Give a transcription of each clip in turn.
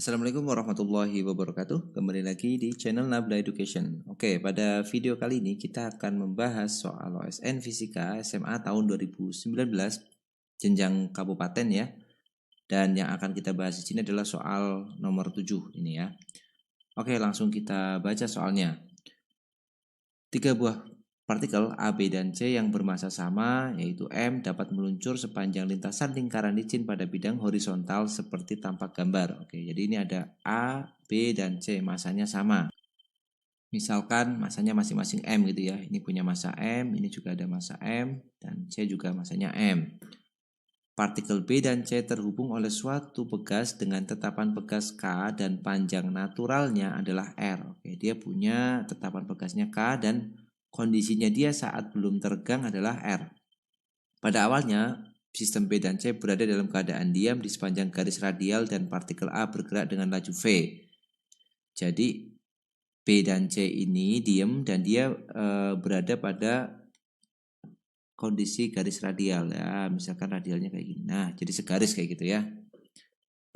Assalamualaikum warahmatullahi wabarakatuh. Kembali lagi di channel Nabla Education. Oke, pada video kali ini kita akan membahas soal OSN Fisika SMA tahun 2019 jenjang kabupaten ya. Dan yang akan kita bahas di sini adalah soal nomor 7 ini ya. Oke, langsung kita baca soalnya. 3 buah partikel A, B, dan C yang bermassa sama, yaitu M, dapat meluncur sepanjang lintasan lingkaran licin pada bidang horizontal seperti tampak gambar. Oke, jadi ini ada A, B, dan C, massanya sama. Misalkan massanya masing-masing M gitu ya. Ini punya massa M, ini juga ada massa M, dan C juga massanya M. Partikel B dan C terhubung oleh suatu pegas dengan tetapan pegas K dan panjang naturalnya adalah R. Oke, dia punya tetapan pegasnya K dan kondisinya dia saat belum teregang adalah R. Pada awalnya, sistem B dan C berada dalam keadaan diam di sepanjang garis radial dan partikel A bergerak dengan laju V. Jadi B dan C ini diam dan dia berada pada kondisi garis radial ya, misalkan radialnya kayak gini. Nah, jadi segaris kayak gitu ya.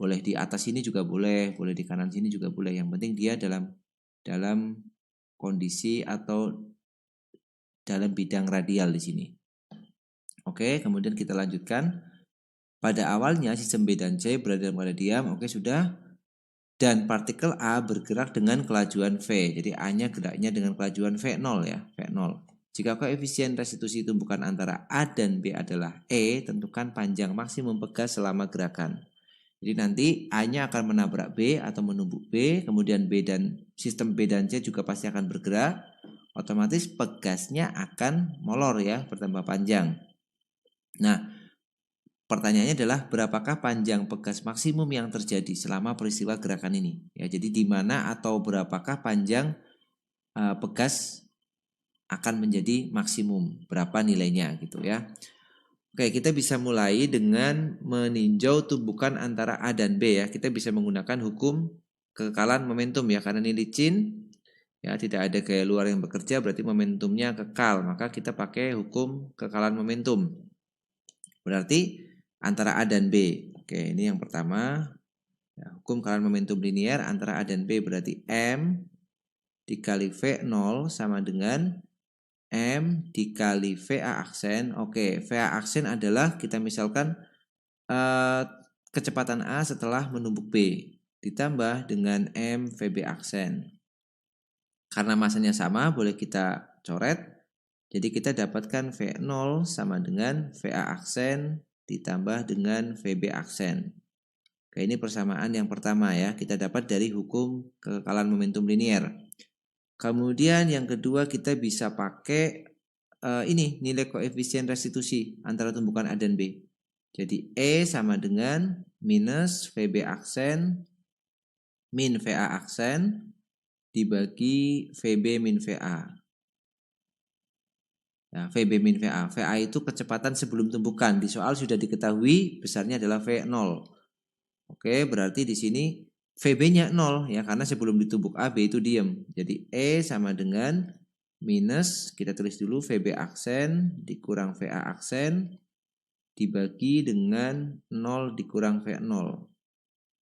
Boleh di atas sini juga boleh di kanan sini juga boleh. Yang penting dia dalam kondisi atau dalam bidang radial di sini. Oke, kemudian kita lanjutkan. Pada awalnya sistem B dan C berada dalam keadaan diam. Oke, sudah. Dan partikel A bergerak dengan kelajuan V. Jadi A-nya geraknya dengan kelajuan V0 ya, V0. Jika koefisien restitusi tumbukan antara A dan B adalah E, tentukan panjang maksimum pegas selama gerakan. Jadi nanti A-nya akan menabrak B atau menumbuk B, kemudian B dan sistem B dan C juga pasti akan bergerak. Otomatis pegasnya akan molor ya, bertambah panjang. Nah, pertanyaannya adalah berapakah panjang pegas maksimum yang terjadi selama peristiwa gerakan ini? Ya, jadi di mana atau berapakah panjang pegas akan menjadi maksimum, berapa nilainya gitu ya. Oke, kita bisa mulai dengan meninjau tumbukan antara A dan B ya. Kita bisa menggunakan hukum kekekalan momentum ya, karena ini licin ya, tidak ada gaya luar yang bekerja, berarti momentumnya kekal. Maka kita pakai hukum kekekalan momentum. Berarti antara A dan B. Oke, ini yang pertama. Ya, hukum kekekalan momentum linear antara A dan B berarti M dikali V0 sama dengan M dikali VA aksen. Oke, VA aksen adalah kita misalkan kecepatan A setelah menumbuk B ditambah dengan M VB aksen. Karena masanya sama, boleh kita coret. Jadi kita dapatkan V0 sama dengan VA aksen ditambah dengan VB aksen. Oke, ini persamaan yang pertama ya. Kita dapat dari hukum kekekalan momentum linier. Kemudian yang kedua kita bisa pakai ini nilai koefisien restitusi antara tumbukan A dan B. Jadi E sama dengan minus VB aksen min VA aksen dibagi VB min VA. Nah, VB min VA. VA itu kecepatan sebelum tumbukan. Di soal sudah diketahui besarnya adalah V0. Oke, berarti di sini VB-nya 0 ya, karena sebelum ditumbuk A, B itu diam. Jadi E sama dengan minus, kita tulis dulu VB aksen dikurang VA aksen dibagi dengan 0 dikurang V0.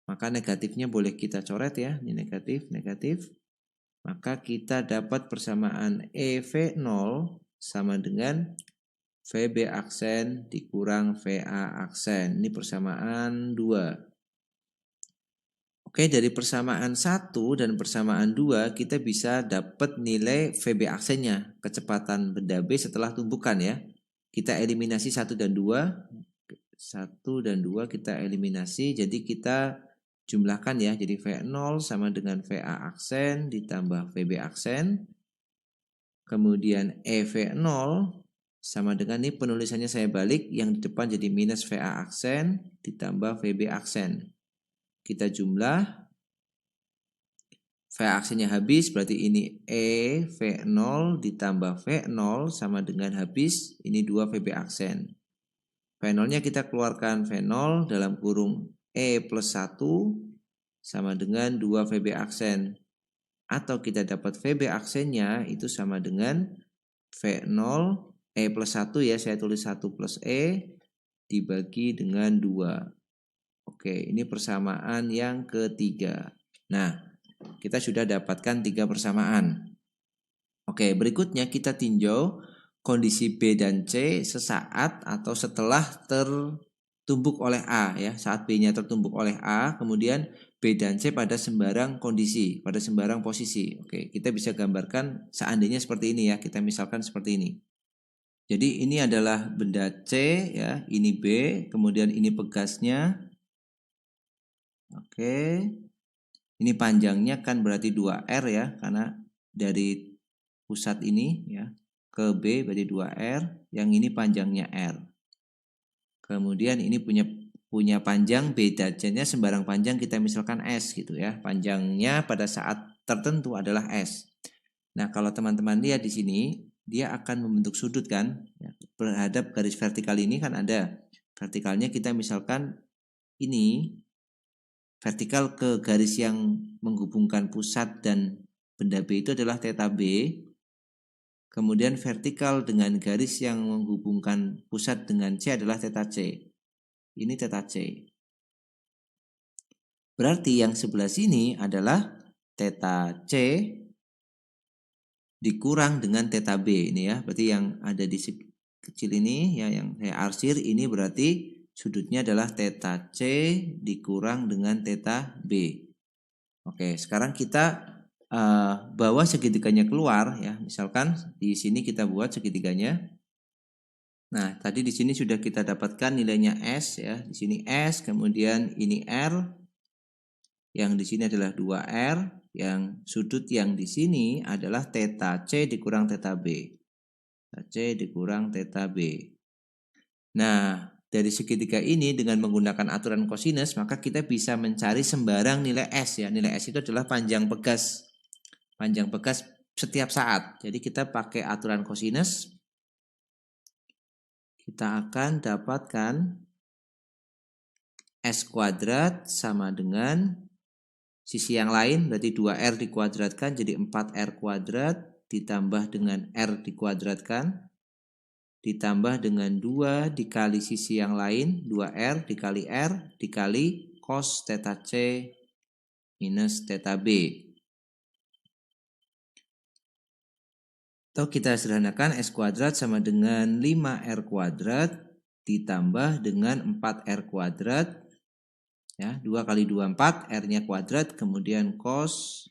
Maka negatifnya boleh kita coret ya, ini negatif, negatif. Maka kita dapat persamaan EV0 sama dengan VB aksen dikurang VA aksen. Ini persamaan 2. Oke, dari persamaan 1 dan persamaan 2 kita bisa dapat nilai VB aksennya, kecepatan benda B setelah tumbukan ya. Kita eliminasi 1 dan 2. 1 dan 2 kita eliminasi, jadi kita jumlahkan ya. Jadi V0 sama dengan VA aksen ditambah VB aksen. Kemudian EV0 sama dengan ini penulisannya saya balik, yang di depan jadi minus VA aksen ditambah VB aksen. Kita jumlah, VA aksennya habis, berarti ini E V0 ditambah V0 sama dengan habis, ini 2 VB aksen. V0-nya kita keluarkan, V0 dalam kurung E plus 1 sama dengan 2 VB aksen. Atau kita dapat VB aksennya itu sama dengan V0 E plus 1 ya, saya tulis 1 plus E dibagi dengan 2. Oke, ini persamaan yang ketiga. Nah, kita sudah dapatkan 3 persamaan. Oke, berikutnya kita tinjau kondisi B dan C sesaat atau setelah tertumbuk oleh A ya. Saat B-nya tertumbuk oleh A, kemudian B dan C pada sembarang kondisi, pada sembarang posisi. Oke, kita bisa gambarkan seandainya seperti ini ya. Kita misalkan seperti ini. Jadi ini adalah benda C ya, ini B, kemudian ini pegasnya. Oke. Ini panjangnya kan berarti 2R ya, karena dari pusat ini ya ke B berarti 2R, yang ini panjangnya R. Kemudian ini punya panjang B dan C-nya sembarang panjang kita misalkan S gitu ya. Panjangnya pada saat tertentu adalah S. Nah, kalau teman-teman lihat di sini, dia akan membentuk sudut kan ya, terhadap garis vertikal ini kan ada. Vertikalnya kita misalkan ini vertikal ke garis yang menghubungkan pusat dan benda B itu adalah theta B. Kemudian vertikal dengan garis yang menghubungkan pusat dengan C adalah theta C. Ini theta C. Berarti yang sebelah sini adalah theta C dikurang dengan theta B ini ya. Berarti yang ada di kecil ini ya, yang saya arsir ini berarti sudutnya adalah theta C dikurang dengan theta B. Oke, sekarang kita bawa segitiganya keluar ya. Misalkan di sini kita buat segitiganya. Nah, tadi di sini sudah kita dapatkan nilainya S ya. Di sini S, kemudian ini R. Yang di sini adalah 2R, yang sudut yang di sini adalah theta C dikurang theta B. Theta C dikurang theta B. Nah, dari segitiga ini dengan menggunakan aturan kosinus, maka kita bisa mencari sembarang nilai S ya. Nilai S itu adalah panjang pegas. Panjang pegas setiap saat. Jadi kita pakai aturan kosinus, kita akan dapatkan S kuadrat sama dengan sisi yang lain, berarti 2R dikuadratkan jadi 4R kuadrat, ditambah dengan R dikuadratkan, ditambah dengan 2 dikali sisi yang lain, 2R dikali R dikali cos theta C minus theta B. Atau kita sederhanakan S kuadrat sama dengan 5R kuadrat ditambah dengan 4R kuadrat. Ya, 2 kali 2 4, R-nya kuadrat, kemudian cos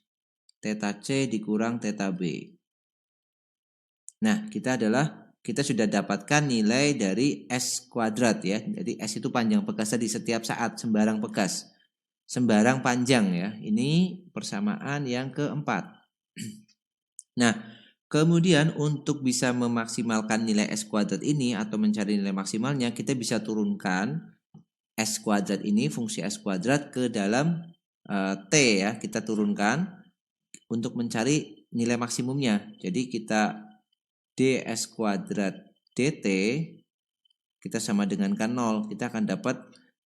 theta C dikurang theta B. Nah, kita sudah dapatkan nilai dari S kuadrat ya. Jadi S itu panjang pegas di setiap saat, sembarang pegas. Sembarang panjang ya. Ini persamaan yang keempat. Nah, kemudian untuk bisa memaksimalkan nilai S kuadrat ini atau mencari nilai maksimalnya, kita bisa turunkan S kuadrat ini, fungsi S kuadrat ke dalam T ya. Kita turunkan untuk mencari nilai maksimumnya. Jadi kita ds kuadrat dt kita sama dengan kan 0. Kita akan dapat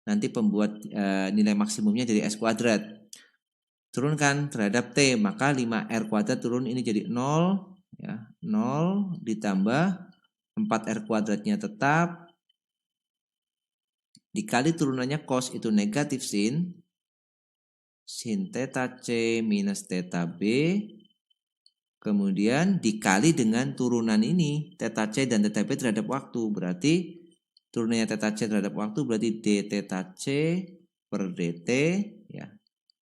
nanti pembuat nilai maksimumnya dari S kuadrat. Turunkan terhadap T, maka 5R kuadrat turun ini jadi 0. Ya, 0 ditambah 4R kuadratnya tetap. Dikali turunannya cos itu negatif sin theta C minus theta B. Kemudian dikali dengan turunan ini, theta C dan theta B terhadap waktu. Berarti turunannya theta C terhadap waktu berarti d theta C per dt ya.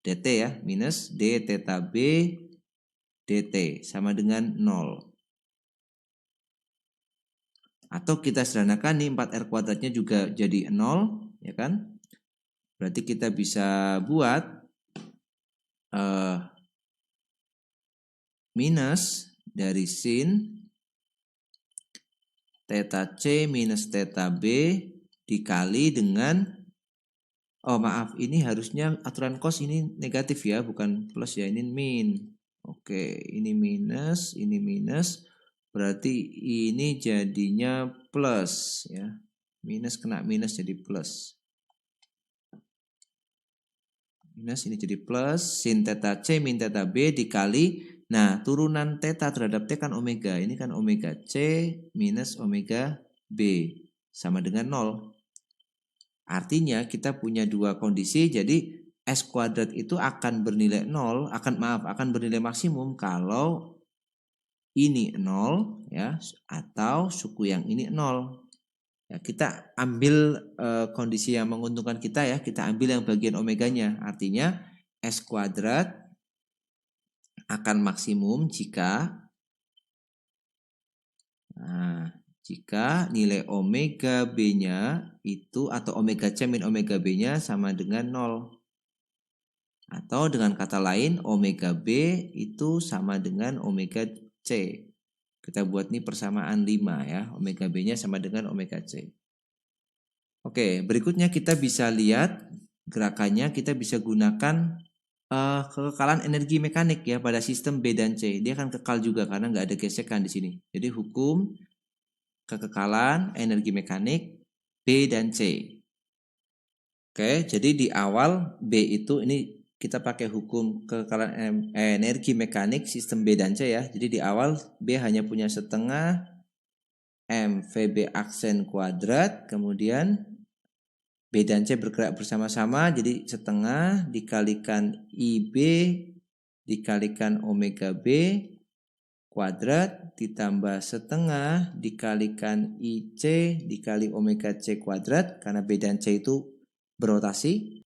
dt ya minus d theta B dt sama dengan 0. Atau kita sederhanakan nih 4R kuadratnya juga jadi 0 ya kan. Berarti kita bisa buat minus dari sin theta C minus theta B dikali dengan, oh maaf, ini harusnya aturan cos ini negatif ya, bukan plus ya, ini min. Oke, ini minus, berarti ini jadinya plus ya. Minus kena minus jadi plus. Minus ini jadi plus, sin theta C min theta B dikali, nah turunan theta terhadap T kan omega, ini kan omega C minus omega B sama dengan 0. Artinya kita punya dua kondisi, jadi S kuadrat itu akan bernilai 0, akan bernilai maksimum kalau ini 0 ya, atau suku yang ini 0. Ya, kita ambil kondisi yang menguntungkan kita ya, kita ambil yang bagian omeganya. Artinya S kuadrat akan maksimum jika nilai omega B-nya itu atau omega C min omega B-nya sama dengan 0. Atau dengan kata lain omega B itu sama dengan omega C. Kita buat nih persamaan 5 ya. Omega B-nya sama dengan omega C. Oke, berikutnya kita bisa lihat gerakannya, kita bisa gunakan kekekalan energi mekanik ya pada sistem B dan C. Dia akan kekal juga karena nggak ada gesekan di sini. Jadi hukum kekekalan energi mekanik B dan C. Oke, jadi di awal B itu ini kita pakai hukum kekekalan energi mekanik sistem B dan C ya. Jadi di awal B hanya punya setengah M VB aksen kuadrat, kemudian B dan C bergerak bersama-sama, jadi setengah dikalikan IB dikalikan omega B kuadrat ditambah setengah dikalikan IC dikali omega C kuadrat, karena B dan C itu berotasi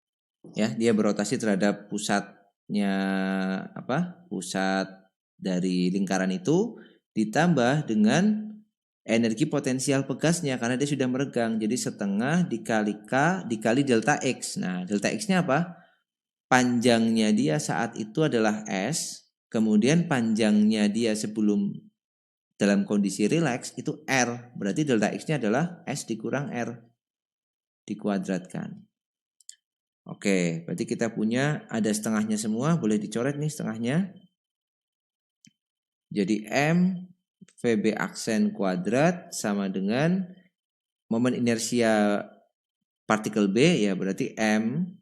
ya, dia berotasi terhadap pusatnya pusat dari lingkaran itu, ditambah dengan energi potensial pegasnya karena dia sudah meregang, jadi setengah dikali K dikali delta X. Nah delta X-nya apa? Panjangnya dia saat itu adalah S, kemudian panjangnya dia sebelum dalam kondisi rileks itu R, berarti delta X-nya adalah S dikurang R dikuadratkan. Oke, berarti kita punya ada setengahnya semua, boleh dicoret nih setengahnya. Jadi M VB aksen kuadrat sama dengan momen inersia partikel B ya, berarti M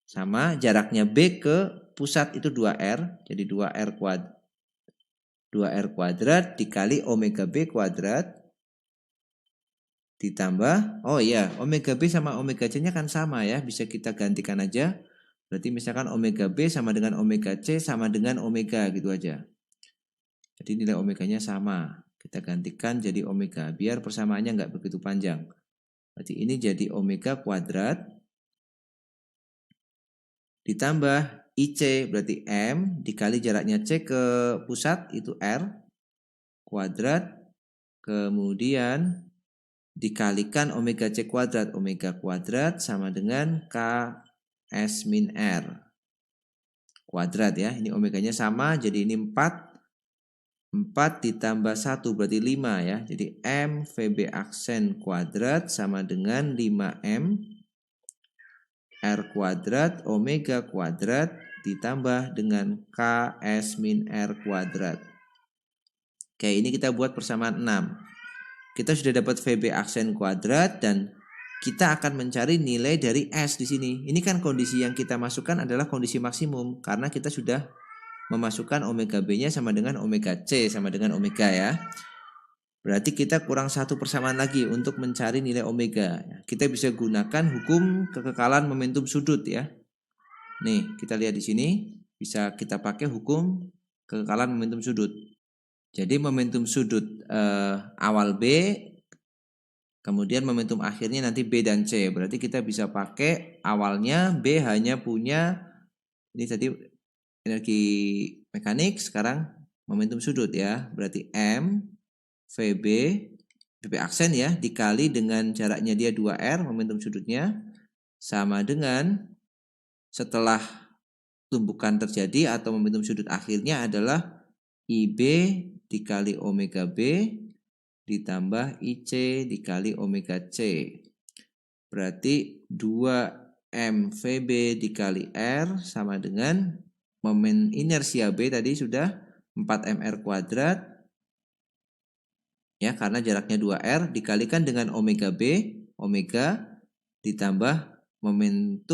sama jaraknya B ke pusat itu 2R, jadi 2R kuadrat dikali omega B kuadrat ditambah, oh iya, omega B sama omega C-nya kan sama ya, bisa kita gantikan aja. Berarti misalkan omega B sama dengan omega C sama dengan omega gitu aja. Jadi nilai omeganya sama. Kita gantikan jadi omega biar persamaannya nggak begitu panjang. Berarti ini jadi omega kuadrat ditambah IC berarti M dikali jaraknya C ke pusat itu R kuadrat, kemudian dikalikan omega C kuadrat. Omega kuadrat sama dengan K S min R kuadrat ya. Ini omeganya sama, jadi ini 4 ditambah 1 berarti 5 ya. Jadi M VB aksen kuadrat sama dengan 5M R kuadrat omega kuadrat ditambah dengan KS min R kuadrat. Oke, ini kita buat persamaan 6. Kita sudah dapat VB aksen kuadrat dan kita akan mencari nilai dari S di sini. Ini kan kondisi yang kita masukkan adalah kondisi maksimum karena kita sudah memasukkan omega B-nya sama dengan omega C sama dengan omega ya. Berarti kita kurang satu persamaan lagi untuk mencari nilai omega. Kita bisa gunakan hukum kekekalan momentum sudut ya. Nih, kita lihat di sini bisa kita pakai hukum kekekalan momentum sudut. Jadi momentum sudut awal B, kemudian momentum akhirnya nanti B dan C. Berarti kita bisa pakai awalnya B hanya punya ini tadi energi mekanik, sekarang momentum sudut ya. Berarti M VB aksen ya dikali dengan jaraknya dia 2R momentum sudutnya sama dengan setelah tumbukan terjadi atau momentum sudut akhirnya adalah IB dikali omega B ditambah IC dikali omega C. Berarti 2M VB dikali R sama dengan momen inersia B tadi sudah 4mR kuadrat ya, karena jaraknya 2R dikalikan dengan omega B, omega ditambah momen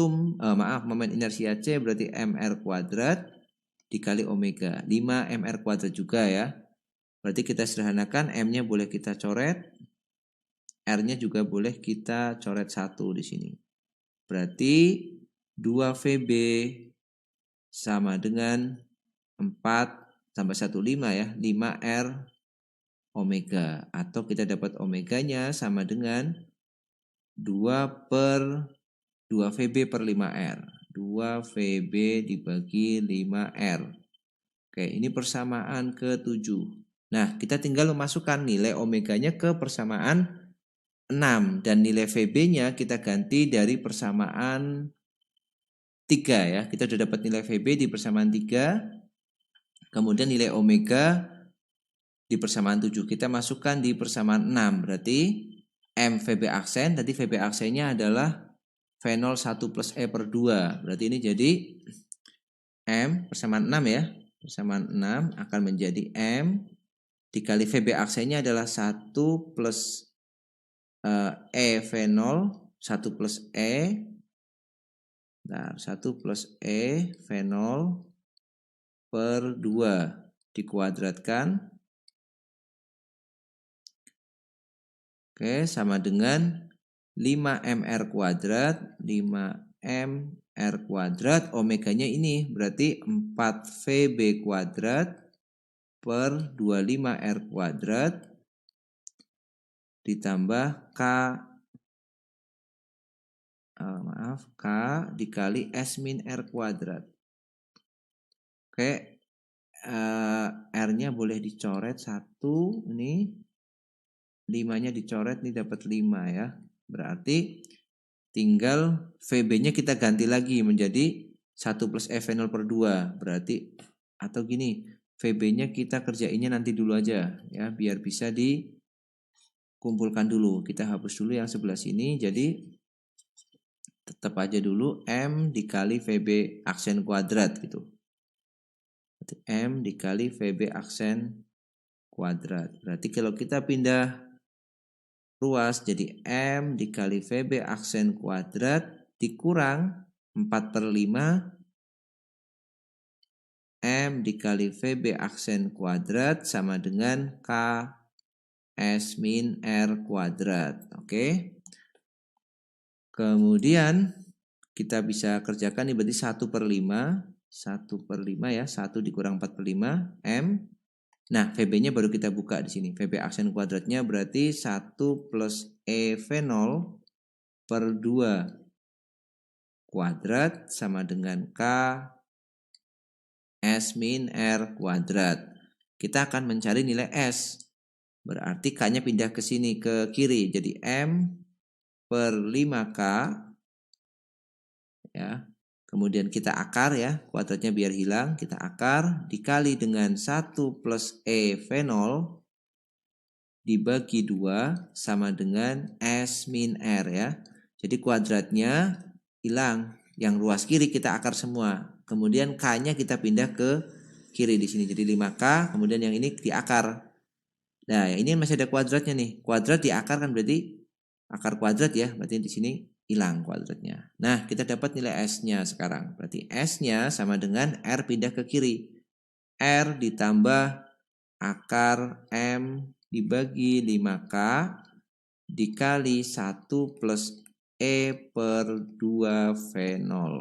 inersia C berarti mR kuadrat dikali omega 5mR kuadrat juga ya. Berarti kita sederhanakan, M-nya boleh kita coret, R-nya juga boleh kita coret 1 di sini. Berarti 2VB sama dengan 4 tambah 1, 5 ya. 5R omega. Atau kita dapat omeganya sama dengan 2 per 2VB per 5R. 2VB dibagi 5R. Oke, ini persamaan ke-7. Nah, kita tinggal memasukkan nilai omeganya ke persamaan 6. Dan nilai VB-nya kita ganti dari persamaan 3 ya. Kita sudah dapat nilai VB di persamaan 3. Kemudian nilai omega di persamaan 7. Kita masukkan di persamaan 6. Berarti M VB aksen. Tadi VB aksennya adalah V0 1 plus E per 2. Berarti ini jadi M persamaan 6 ya. Persamaan 6 akan menjadi M dikali VB aksennya adalah 1 plus E V0. 1 plus E. Nah, 1 plus E V0 per 2 dikuadratkan. Oke, sama dengan 5mr kuadrat. 5mr kuadrat, omeganya ini berarti 4VB kuadrat per 25R kuadrat ditambah K dikali S min R kuadrat. Oke, R-nya boleh dicoret 1, ini 5-nya dicoret, ini dapat 5 ya. Berarti tinggal VB-nya kita ganti lagi menjadi 1 plus EV0 per 2. Berarti, atau gini, VB-nya kita kerjainnya nanti dulu aja ya, biar bisa dikumpulkan dulu. Kita hapus dulu yang sebelah sini, jadi tetap aja dulu M dikali VB aksen kuadrat gitu. M dikali VB aksen kuadrat. Berarti kalau kita pindah ruas jadi M dikali VB aksen kuadrat dikurang 4 per 5 M dikali VB aksen kuadrat sama dengan K S min R kuadrat. Oke. Kemudian kita bisa kerjakan ini berarti 1 per 5. 1 per 5 ya. 1 dikurang 4 per 5 M. Nah, VB-nya baru kita buka di sini. VB aksen kuadratnya berarti 1 plus EV0 per 2 kuadrat sama dengan K S min R kuadrat. Kita akan mencari nilai S. Berarti K-nya pindah ke sini, ke kiri. Jadi M per 5K. Ya. Kemudian kita akar ya, kuadratnya biar hilang. Kita akar dikali dengan 1 plus EV0 dibagi 2 sama dengan S min R ya. Jadi kuadratnya hilang. Yang ruas kiri kita akar semua. Kemudian K-nya kita pindah ke kiri di sini. Jadi 5K, kemudian yang ini diakar. Nah, ini masih ada kuadratnya nih. Kuadrat diakar kan berarti akar kuadrat ya. Berarti di sini hilang kuadratnya. Nah, kita dapat nilai S-nya sekarang. Berarti S-nya sama dengan R pindah ke kiri. R ditambah akar M dibagi 5K dikali 1 plus E per 2 V0.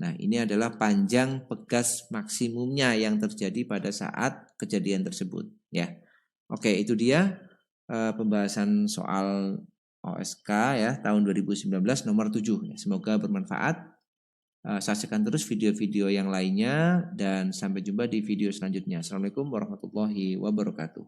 Nah, ini adalah panjang pegas maksimumnya yang terjadi pada saat kejadian tersebut. Ya, oke, itu dia pembahasan soal OSK ya tahun 2019 nomor 7. Semoga bermanfaat. Saksikan terus video-video yang lainnya dan sampai jumpa di video selanjutnya. Assalamualaikum warahmatullahi wabarakatuh.